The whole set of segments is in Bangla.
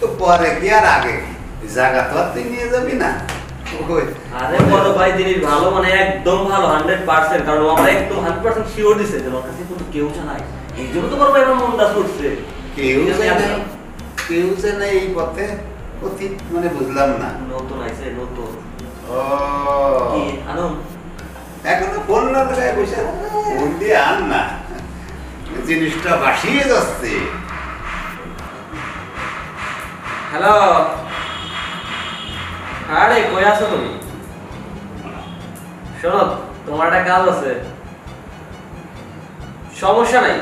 তো পরে কি আর আগে কি জায়গা তো আর তুই নিয়ে যাবি না ওই আরে বড় ভাই জিনিস ভালো মানে একদম ভালো 100%, কারণ ও আমরা একদম 100% শিওর দিছে যে ওর কাছে কোনো কেউ জানাই, এই জন্য তো বড় ভাই আমার মনটা ছুটছে। কেউ যে নাই এই পথে অতীত মানে বুঝলাম না। নতুন আইছে নতুন। ও কি আনন্দ এখনো ফোন না লাগায় বসে ফোন দিয়ে আন না, জিনিসটা বাসিয়ে যাচ্ছে। হ্যালো, আরে কই আছো তুমি? শোনো, তোমার একটা কাজ আছে। সমস্যা নাই,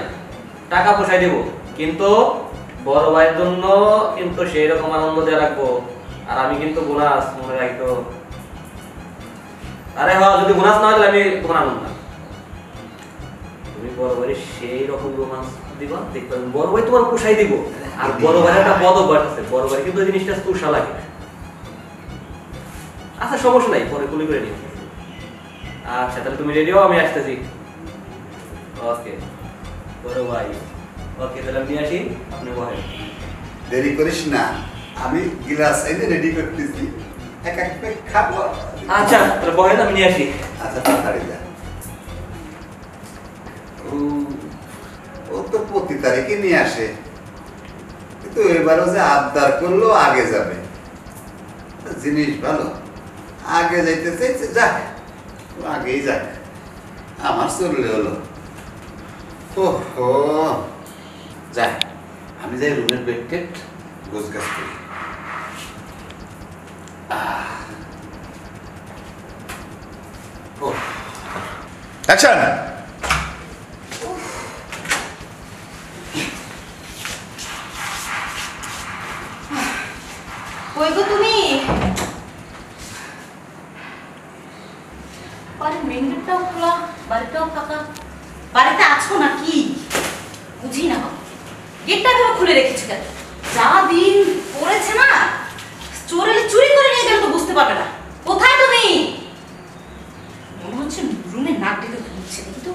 টাকা পয়সা দিব, কিন্তু বড় ভাইয়ের জন্য কিন্তু সেই রকম আনন্দ দিয়ে রাখবো। আর আমি কিন্তু বোনাস মনে রাখবো। আরে হ্যাঁ, যদি বোনাস না হলে আমি তোমার আনন্দ না। তুমি বড় ভাইয়ের সেই রকম রোমান্স দিবা, দেখবে বড় ভাই তোমার পোষাই দিব। আর বড় ভাইয়ের একটা বদ অভ্যাস আছে, বড় ভাই কিন্তু ওই জিনিসটা তুষা লাগে। আচ্ছা সমস্যা নাই, পরে কুলি করে নিও। আচ্ছা তাহলে তুমি রেডি হও, আমি আসতেছি। ওকে বড় ভাই, ওকে তাহলে আমি নিয়ে আসি, আপনি বলেন। দেরি করিস না, আমি গ্লাস এনে রেডি করতেছি, এক এক প্যাক খাবো। আচ্ছা তাহলে বলেন, আমি নিয়ে আসি। আচ্ছা তাড়াতাড়ি যা। ও তো প্রতি তারিখে নিয়ে আসে, কিন্তু এবারও যে আবদার করলো আগে যাবে, জিনিস ভালো, আগে যাইতে চাইছে, যাক আগেই যাক, আমার চললে হলো। ওহো যাক, আমি যাই রুমের বেড টেট গোছ গাছ করি। অ্যাকশন। কই গো তুমি? আরে মেন গেটটাও খোলা, বাড়িটাও ফাঁকা। বাড়িতে আছো নাকি বুঝি না। গেটটা কেন খুলে রেখেছো কেন? যা দিন পড়েছে না, চোর এলে চুরি করে নিয়ে গেলে তো বুঝতে পারবে না। কোথায় তুমি? মনে হচ্ছে রুমে নাক ডেকে ঘুরছে, কিন্তু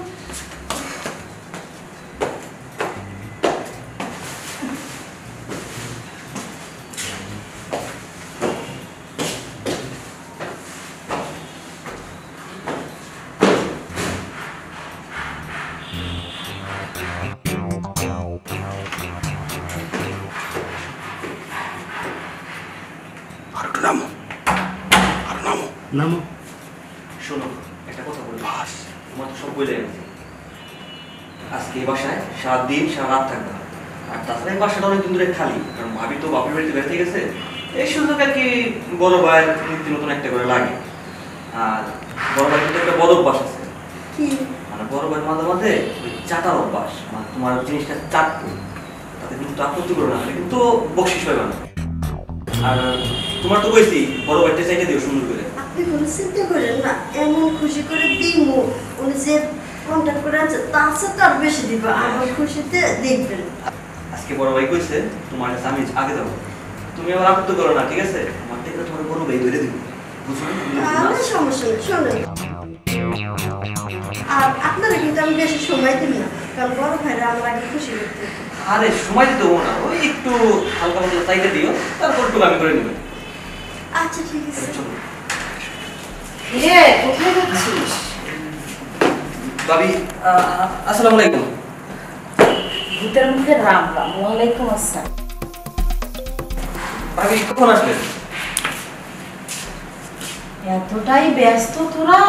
নামো। শোনো, একটা কথা বলি, তোমার তো সব বলে গেছে। আজকে এই বাসায় 7 দিন 7 রাত থাকবে। আর তাছাড়া এই বাসাটা অনেকদিন ধরে খালি, কারণ ভাবি তো বাপের বাড়িতে বেড়াতে গেছে। এই সুযোগ আর কি বড় ভাইয়ের নিত্য নতুন একটা করে লাগে। আর বড় ভাইয়ের কিন্তু একটা বদ অভ্যাস আছে, মানে বড় ভাইয়ের মাঝে মাঝে ওই চাটার অভ্যাস, মানে তোমার জিনিসটা চাটবো, তাতে কিন্তু আপত্তি করবে না, কিন্তু বকশিস পাবে না। আর তোমার তো কইছি বড় ভাইটা চাইতে দিও সুন্দর করে। আপনি কোনো চিন্তা করেন না, এমন খুশি করে দিমু, উনি যে কন্ট্যাক্ট করে আছে তার সাথে আর বেশি দিব, আমার খুশিতে দেখবেন। আজকে বড় ভাই কইছে তোমার কাছে আমি আগে যাবো, তুমি আবার আপত্তি করো না, ঠিক আছে? আমার দেখলে তোমার বড় ভাই ধরে দিব, বুঝছো? আমার সমস্যা নেই, শোনেন। আর আপনারা কিন্তু আমি বেশি সময় দিব না, কারণ বড় ভাইরা আমার আগে খুশি করতে। আরে সময় দিতে হবো না, ওই একটু হালকা মতো চাইতে দিও, তারপর একটু আমি করে নেবো। আচ্ছা ঠিক আছে। চলো। রে কোথায় যাচ্ছিস? ভাবি আসসালামু আলাইকুম। ভূতের মুখে রাম রাম। ওয়ালাইকুম আসসালাম। ভাবি কখন আসলেন? এতটাই ব্যস্ত তোরা,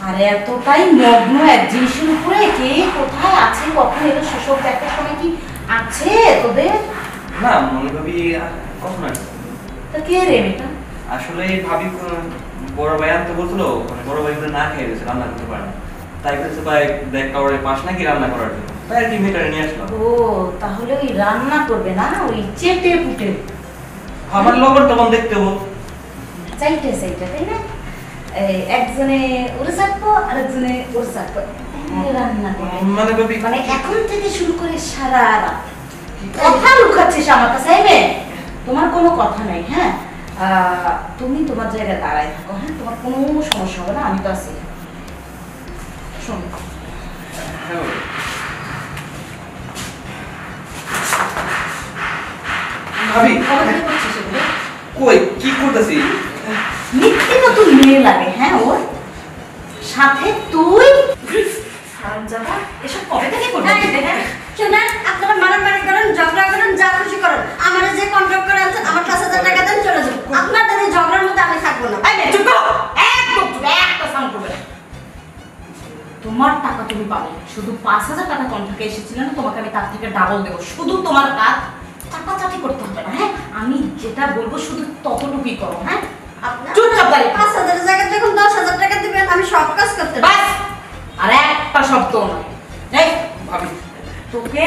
আর এতটাই মগ্ন এক জিনিসের উপরে, কে কোথায় আছে কখন এলো সেসব দেখার সময় কি আছে তোদের? না মনে ভাবি কখন আসলেন? তা কে রে মেয়েটা? আসলে ভাবি বড় ভাই আনতে বলছিল, মানে বড় ভাই না খেয়ে গেছে, রান্না করতে পারে না, তাই বলছে ভাই দেখ কাউরে পাস নাকি রান্না করার জন্য, তাই আর কি মেয়েটারে নিয়ে আসলাম। ও তাহলে ওই রান্না করবে না, ওই চেটে পুটে আমার লগর তখন দেখতে হবো, চাইতে চাইতে, তাই না? একজনে ওরে চাটবো আর একজনে ওর চাটবো, রান্না করবে। মানে ভাবি মানে এখন থেকে শুরু করে সারা রাত কথা লুকাচ্ছিস আমার কাছে? তোমার কোনো কথা নাই, হ্যাঁ? তুমি তোমার জায়গায় দাঁড়ায় থাকো, হ্যাঁ? তোমার কোনো সমস্যা হবে না, আমি তো আছি। শোন, ভাবি কবে থেকে করছিস এগুলো? কই কি করতেছি? মিথ্যে তো তুই মেয়ে লাগে, হ্যাঁ ওর সাথে তুই হারামজাদা, এসব কবে থেকে করছিস? হ্যাঁ শোনেন, আপনারা মারামারি করেন, ঝগড়া করেন, যা খুশি করেন, আমার যে কন্ট্রাক্ট করে আনছেন আমার 5,000 টাকা দেন, চলে যান। আপনাদের এই ঝগড়ার মধ্যে আমি থাকবো না। এই নে, চুপ করো, একদম চুপ, একটা সাউন্ড করবে না। তোমার টাকা তুমি পাবে, শুধু 5,000 টাকা কন্ট্রাক্টে এসেছিল না, তোমাকে আমি তার থেকে ডাবল দেবো। শুধু তোমার কাজ চাটাচাটি করতে হবে না, হ্যাঁ? আমি যেটা বলবো শুধু ততটুকুই করো, হ্যাঁ? চুপচাপ দাঁড়িয়ে 5,000 এর জায়গায় যখন 10,000 টাকা দিবেন আমি সব কাজ করতে পারবো। বাস, আর একটা শব্দ নয়। এই ভাবি তোকে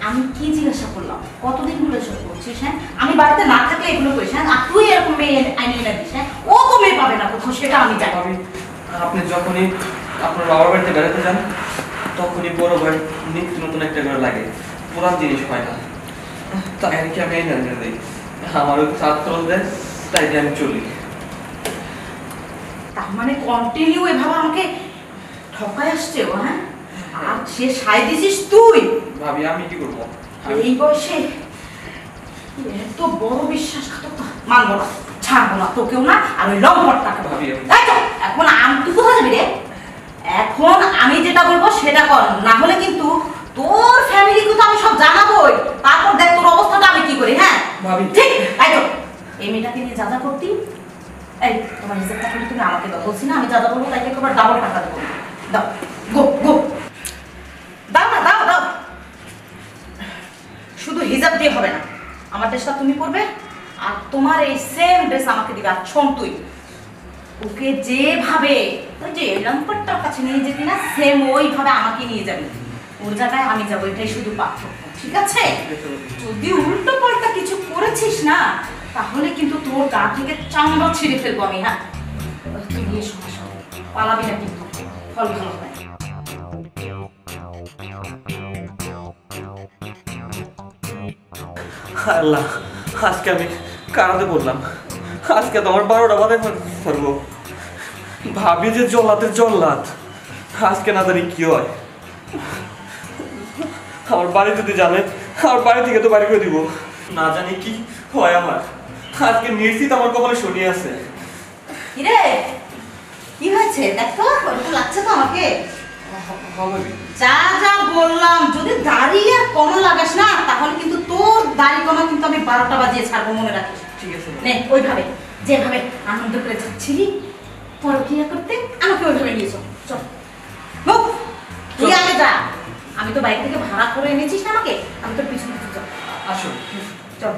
আমি কি জিজ্ঞাসা করলাম, কতদিন হলো এসব করছিস? হ্যাঁ, আমি বাড়িতে না থাকলে এগুলো করিস, হ্যাঁ? আর তুই এরকম মেয়ে আইনে এনে দিস, হ্যাঁ? ও তো মেয়ে পাবে না কোথাও, সেটা আমি জানি। ভাবি আপনি যখনই আপনার বাবার বাড়িতে বেড়াতে যান তখনই বড় ভাই নিত্য নতুন একটা করে লাগে, পুরান জিনিস হয় না, তাই আর কি আমি এনে দিই। আমার ওই ছাত্র দেয় তাই দিয়ে আমি চলি। তার মানে কন্টিনিউ এভাবে আমাকে ঠকায় আসছে ও, হ্যাঁ? আর সে সাই দিছিস তুই ভাবি আমি কি করবো? এই বয়সে? এত বড় বিশ্বাসঘাতকতা মানবো না, ছাড়বো না তোকেও না, আর ওই লম্বর টাকা ভাবি এখন তুই কোথায় যাবি রে? এখন আমি যেটা বলবো সেটা কর, না হলে কিন্তু তোর ফ্যামিলিকে তো আমি সব জানাবোই। তারপর দেখ তোর অবস্থাটা আমি কি করি, হ্যাঁ? ভাবি ঠিক তাই তো। এই মেয়েটাকে নিয়ে যা যা করতি, এই তোমার হিসাব টাকা তুমি আমাকে দাও, বলছি না আমি যা যা বলবো তাই একবার ডাবল টাকা দেবো। দাও, গো গো, দাও না, দাও দাও। শুধু হিসাব দিয়ে হবে না, আমার ড্রেসটা তুমি পরবে আর তোমার এই সেম ড্রেস আমাকে দিবে। আর শোন, তুই ওকে যেভাবে ওই যে লম্পটটার কাছে নিয়ে যেতি না, সেম ওইভাবে আমাকে নিয়ে যাবি। ওর জায়গায় আমি যাবো, এটাই শুধু পার্থক্য, ঠিক আছে? যদি উল্টো পাল্টা কিছু করেছিস না তাহলে কিন্তু তোর গা থেকে চামড়া ছিঁড়ে ফেলবো আমি, হ্যাঁ? তুই নিয়ে সমস্যা পালাবি না কিন্তু, ফল ভালো হয়। আল্লাহ, আজকে আমি কারাতে পড়লাম। আজকে তো আমার 12টা বাজে পারবো। ভাবি যে জল্লাদের জল্লাদ, আজকে না জানি কি হয়। আমার বাড়ি যদি জানে, আমার বাড়ি থেকে তো বাড়ি করে দিব, না জানি কি হয় আমার। আজকে নিশ্চিত আমার কপালে শনি আছে। কিরে, কি হয়েছে দেখো? ওরকম লাগছে তো আমাকে। যা যা বললাম, যদি দাড়ি আর কমা লাগাস না তাহলে কিন্তু তোর দাড়ি কমা কিন্তু আমি 12টা বাজিয়ে ছাড়বো, মনে রাখিস। ঠিক আছে নে, ওইভাবে যেভাবে আনন্দ করে যাচ্ছিলি পরকিয়া করতে, আমাকে ওইভাবে নিয়ে চল। চল মুখ, তুই আগে যা। আমি তো বাইক থেকে ভাড়া করে এনেছিস না আমাকে, আমি তোর পিছনে পিছনে চল। আসো চল।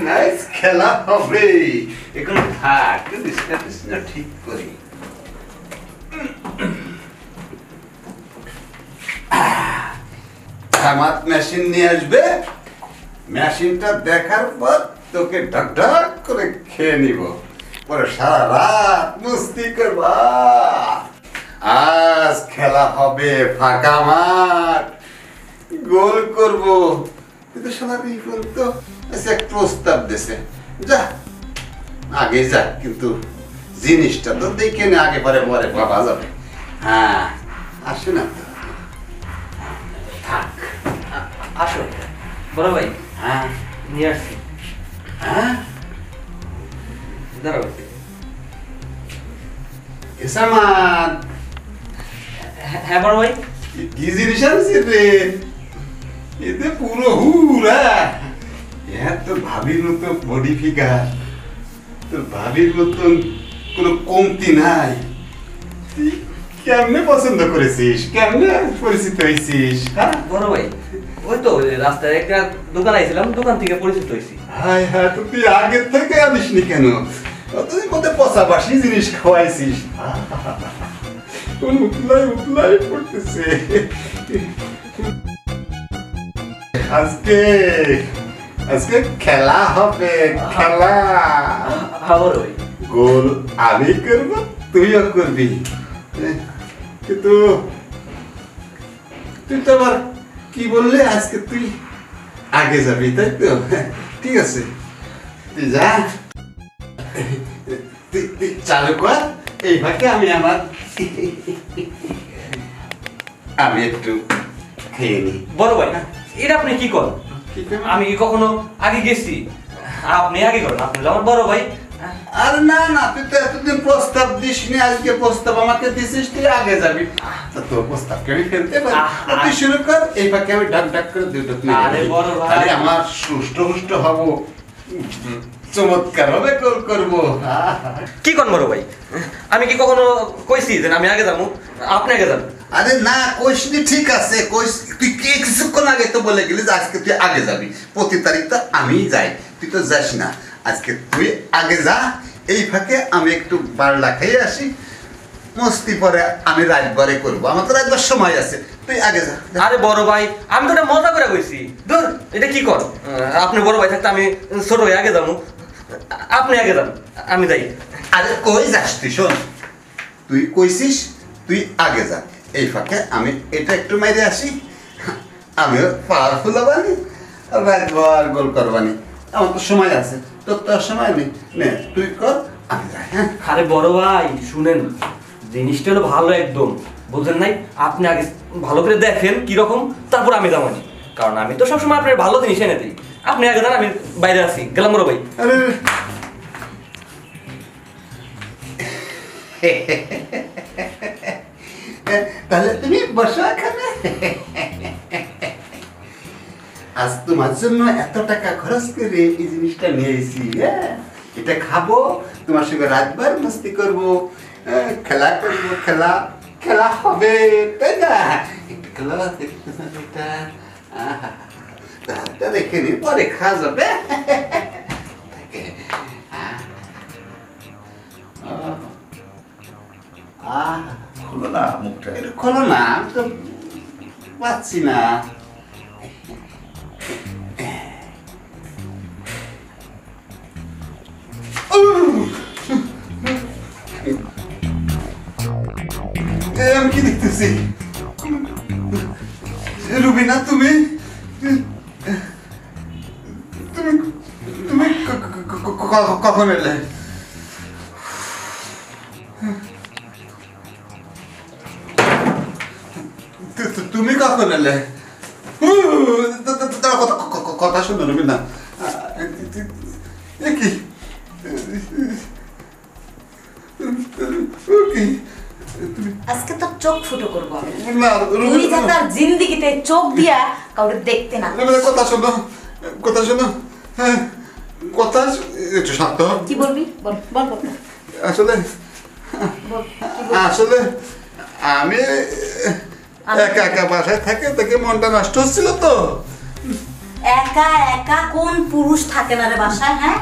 নাইস খেলা হবে। এখন থাক, বিছনা ঠিক করি। আমার মেশিন নিয়ে আসবে, মেশিনটা দেখার পর তোকে ঢক ঢক করে খেয়ে নিব, পরে সারা রাত মস্তি করবা। আজ খেলা হবে ফাঁকা মাঠ, গোল করব। কিন্তু শোনা রিপন তো এক প্রস্তাব দিছে, যা আগে যা, কিন্তু জিনিসটা তো দেখে নে, আগে পরে পরে বাবা যাবে। হ্যাঁ আসে না তো, থাক। আসো বড় ভাই, হ্যাঁ নিয়ে আসছি। হ্যাঁ দাঁড়াও। এসামান হ্যাঁ বড় ভাই। কি জিনিস আনছি রে? এতে পুরো হুরা। তোর ভাবির মতো বডি ফিগার, তোর ভাবির মতন কোনো কমতি নাই। তুই কেমনে পছন্দ করেছিস, কেমনে পরিচিত হয়েছিস? হ্যাঁ বড় ভাই, ওই তো রাস্তায় একটা দোকান আইছিলাম, দোকান থেকে পরিচিত হয়েছি। হায় হ্যাঁ, তো তুই আগের থেকে আনিসনি কেন? তুই কত পচাবাসি জিনিস খাওয়াইছিস। উতলাই উতলাই পড়তেছে। আজকে আজকে খেলা হবে, খেলা। হ্যাঁ বড় ভাই। গোল আমি করব, তুইও করবি, কিন্তু তুই তো আবার কি বললে, আজকে তুই আগে যাবি, তাই তো? ঠিক আছে, তুই যা, তুই চালু কর। এই ফাঁকে আমি আমার আমি একটু খেয়ে নিই। বড় ভাই এটা আপনি কি করেন? কি করবো? আমি কি কখনো আগে গেছি? আপনি আগে করেন, আপনি হলো আমার বড় ভাই। আরে না না, তুই তো এতদিন প্রস্তাব দিসনি, আজকে প্রস্তাব আমাকে দিছিস, তুই আগে যাবি। তা তোর প্রস্তাবকে আমি ফেলতে পারি। তা তুই শুরু কর, এই ফাঁকে আমি ডাক ডাক করে দুটো তুই আরে বড় ভাই। তাহলে আমার সুষ্ঠ হুষ্ট হব, চমৎকার হবে, কল করবো। কি করেন বড় ভাই? আমি কি কখনো কইছি যে আমি আগে যাবো? আপনি আগে যান। আরে না, কইসনি ঠিক আছে, কইস তুই কি কিছুক্ষণ আগে তো বলে গেলি যে আজকে তুই আগে যাবি, প্রতি তারিখ তো আমিই যাই, তুই তো যাস না। আজকে তুই আগে যা, এই ফাঁকে আমি একটু বারলা খেয়ে আসি, মস্তি পরে আমি রাতবারে করবো, আমার তো রাতবার সময় আছে, তুই আগে যা। আরে বড় ভাই, আমি তো এটা মজা করে কইছি। ধর এটা কি কর? আপনি বড় ভাই থাকতে আমি ছোট ভাই আগে যাবো, আপনি আগে যান, আমি যাই। আরে কই যাস তুই? শোন, তুই কইছিস তুই আগে যা, এই ফাঁকে আমি এটা একটু মেরে আসি, আমিও পাওয়ারফুল হবানি, রাতবার গোল করবানি, আমার তো সময় আছে, তোর তো আর সময় নেই, নে তুই কর, আমি যাই। হ্যাঁ আরে বড় ভাই শুনেন, জিনিসটা হলো ভালো একদম, বুঝলেন নাই? আপনি আগে ভালো করে দেখেন কিরকম, তারপর আমি যাবানি, কারণ আমি তো সবসময় আপনার ভালো জিনিস এনে দিই। আপনি আগে যান, আমি বাইরে আছি, গেলাম বড় ভাই। আরে তাহলে তুমি বসো এখানে। আজ তোমার জন্য এত টাকা খরচ করে এই জিনিসটা নিয়ে এসেছি, হ্যাঁ এটা খাবো, তোমার সঙ্গে রাতবার মস্তি করবো, খেলা করবো, খেলা খেলা হবে, তাই না? একটু খেলা দেখতে এটা তাহলে দেখে নি, পরে খাওয়া যাবে। খুলো না মুখটা। এটা খোলো না, আমি তো পাচ্ছি না। আমি কি দেখতেছি? রুবিনা, তুমি তুমি তুমি কখন এলে? তুমি কখন এলে? কথা শুনো রুবিনা, কি আজকে তোর চোখ ফুটো করবো আমি। না তুই যা তার জিন্দিগিতে চোখ দিয়া কাউকে দেখতে না। কথা শোনো, কথা শোনো, হ্যাঁ কথা একটু শান্ত। কি বলবি? বল বল বল আসলে বল, কি বলবি? আসলে আমি একা একা বাসায় থাকে, থেকে মনটা নষ্ট হচ্ছিল তো। একা একা কোন পুরুষ থাকে না রে বাসায়? হ্যাঁ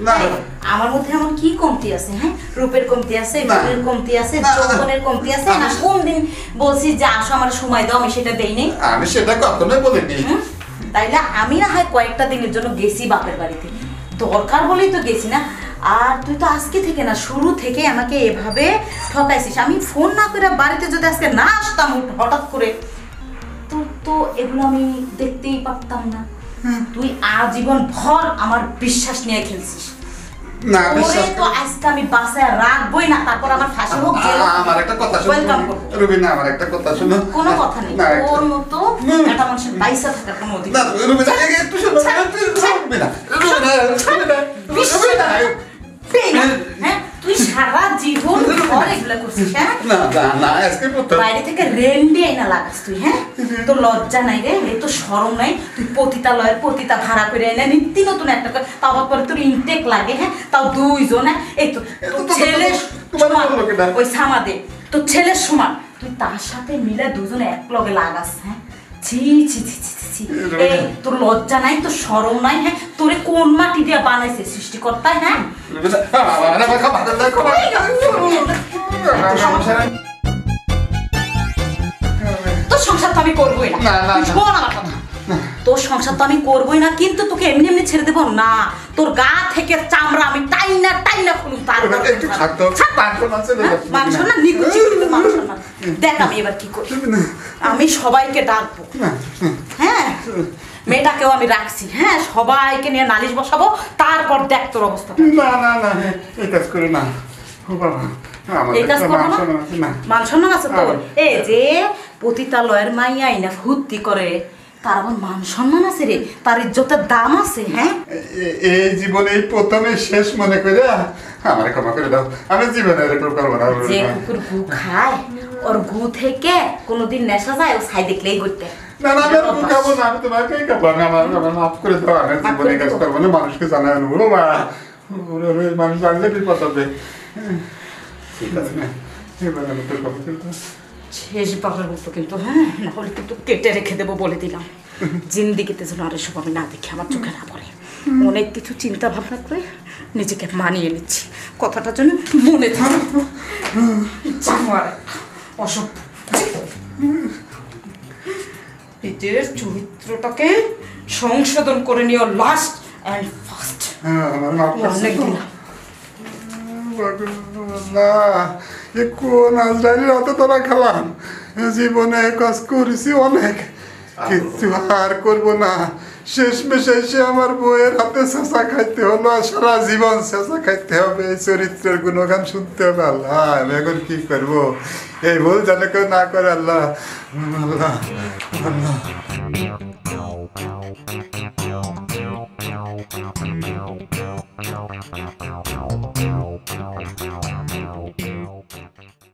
না। এই, আমার মধ্যে এমন কি কমতি আছে? হ্যাঁ রূপের কমতি আছে, না। গুণের কমতি আছে, না, না, না। যৌবনের কমতি আছে না? কোন দিন বলছি যে আসো আমার সময় দাও, আমি সেটা দেই নাই? আমি সেটা কখনোই বলিনি। হুম? তাইলে আমি না হয় কয়েকটা দিনের জন্য গেছি বাপের বাড়িতে, দরকার বলেই তো গেছি না। আর তুই তো আজকে থেকে না, শুরু থেকে আমাকে এভাবে ঠকাইছিস। আমি ফোন না করে বাড়িতে যদি আজকে না আসতাম হঠাৎ করে, তো এগুলো আমি দেখতেই পারতাম না। তুই আজীবন ভর আমার বিশ্বাস নিয়ে খেলছিস। না ওরে বিশ্বাস তো আজকে আমি বাসায় রাখবই না, তারপর আমার ফাঁসি হোক, জেল হোক, আমার একটা কথা শোনো ওয়েলকাম করবো। রুবিনা, আমার একটা কথা শোনো। কোনো কথা নেই, না, ওর মতো একটা মানুষের পয়সা থাকার কোনো না অধিকার নেই। রুবিনা, একটু শোনো, রুবিনা, রুবিনা, পেই না, হ্যাঁ? তুই সারা জীবন ঘর এগুলা করছিস, হ্যাঁ? না না না, আজকে প্রথম। বাইরে থেকে রেন্ডি আইনা লাগাস তুই, হ্যাঁ? তোর লজ্জা নাই রে, এই তো শরম নাই? তুই পতিতালয়ের পতিতা ভাড়া করে এনে নিত্য নতুন একটা করে, তাও আবার পরে তোর ইনটেক লাগে, হ্যাঁ? তাও দুইজন, হ্যাঁ? এই তো তোর ছেলের সমান, ওই সামাদে তোর ছেলের সমান, তুই তার সাথে মিলে দুজনে এক লগে লাগাস, হ্যাঁ? ছি ছি ছি ছি ছি। এই তোর লজ্জা নাই, তোর শরম নাই, হ্যাঁ? তোরে কোন মাটি দিয়ে বানাইছে সৃষ্টিকর্তা, হ্যাঁ? তোর সংসার তো আমি করবোই না। না, না, তুই না। শোন আমার কথা। তোর সংসার তো আমি করবোই না, কিন্তু তোকে এমনি এমনি ছেড়ে দেবো না। তোর গা থেকে চামড়া আমি টাইনা টাইনা খুলুম, তারপর একটু থাকতো, মাংস না নিকুচি কিন্তু মাংস না। দেখ আমি এবার কি করি। আমি সবাইকে ডাকবো, হ্যাঁ? মেয়েটাকেও আমি রাখছি, হ্যাঁ? সবাইকে নিয়ে নালিশ বসাবো, তারপর দেখ তোর অবস্থা। না না না, এই কাজ করে না। ও বাবা, এই কাজ করবো না? মান সম্মান আছে তোর? এই যে পতিতালয়ের মাইয়াই না ফুর্তি করে, তার আমার মান সম্মান আছে রে, তার ইজ্জতের দাম আছে। হ্যাঁ, এই জীবনে এই প্রথমে শেষ মনে করে আমার ক্ষমা করে দাও, আমি জীবনে এরকম করবো না। যে কুকুর গু খায় ওর গু থেকে কোনোদিন নেশা যায়, ও ছাই দেখলেই করতে। না না, আমি আর গু খাবো না, আমি তোমাকেই খাবো, আমি আমার মাফ করে দাও, আমি জীবনে কাজ করবো না, মানুষকে জানাই আনবো। মা মানুষ জানলে বিপদ হবে। ঠিক আছে না, এবার আমি তোর কথা বলবো। শেষ বাবার মতো কিন্তু, হ্যাঁ, না হলে কিন্তু কেটে রেখে দেবো বলে দিলাম। জিন্দিগিতে যেন আর এসব আমি না দেখি, আমার চোখে না পড়ে। অনেক কিছু চিন্তা ভাবনা করে নিজেকে মানিয়ে নিচ্ছি, কথাটা যেন মনে থাকে। অসভ্য নিজের চরিত্রটাকে সংশোধন করে নিও, লাস্ট অ্যান্ড ফার্স্ট। আমার মাফ অনেক দিলাম। কোন আজরাইলের হাতে তোরা খেলাম, জীবনে কাজ করেছি অনেক, কিন্তু আর করবো না। শেষমেশে এসে আমার বউয়ের হাতে চেঁচা খাইতে হলো, আর সারা জীবন চেঁচা খাইতে হবে, এই চরিত্রের গুণগান শুনতে হবে। আল্লাহ, আমি এখন কি করবো? এই ভুল যেন কেউ না করে। আল্লাহ আল্লাহ আল্লাহ।